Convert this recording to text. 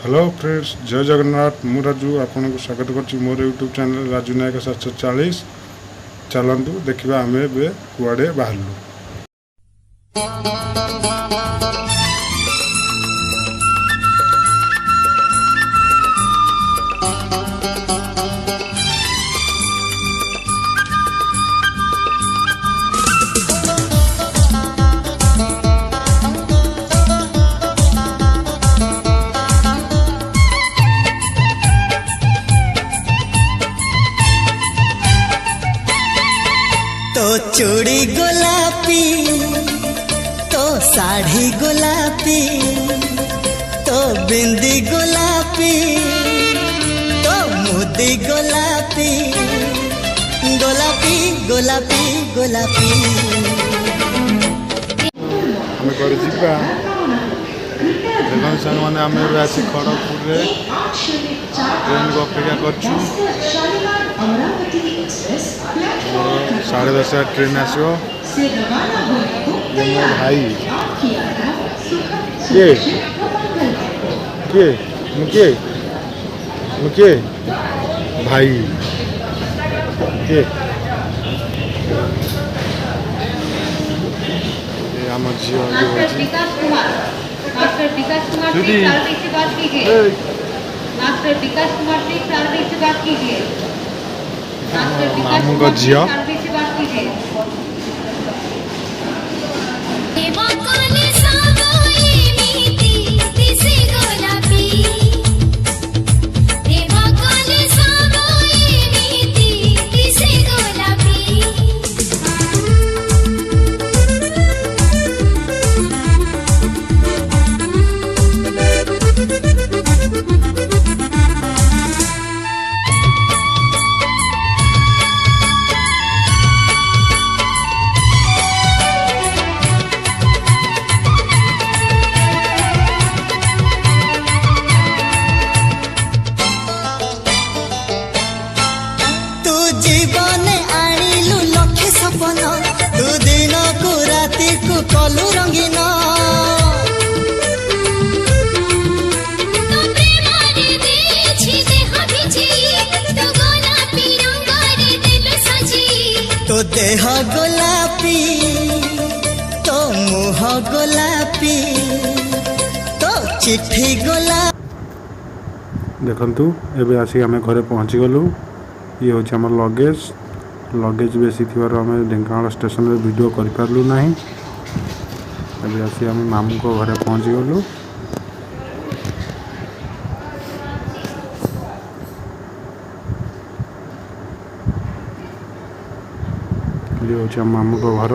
Hello friends, जय जगन्नाथ। मु राजू आपन को स्वागत कर मोर यूट्यूब चैनल राजू नायक 740। चलतु देखा आम कुआड़े बाहरलु। तो चूड़ी गोलापी तो साड़ी गोलापी तो बिंदी गोलापी तो मुदी गोलापी गोलापी गोलापी गोलापी आम कर देखो संग मैंने आम आसी खड़गपुर ट्रेन को अपेक्षा कर 10:30 ट्रेन आसो। ये मो भाई किए किए मुझे मुझे भाई किए आम झील दीदी मामू का झील कलु रंगीन तो देह गोलापी तो मुह गोलापी तो चिट्ठी गोलापी। देखु एबे आसी आम घरे पहुँची गलु। ये हूँ आम लगेज लगेज बेसी थी आम ढेंकानाल स्टेशन में वीडियो करूँ ना। अभी आसी आम मामू को घरे पहुँची गलु। ये हूँ मामू को घर।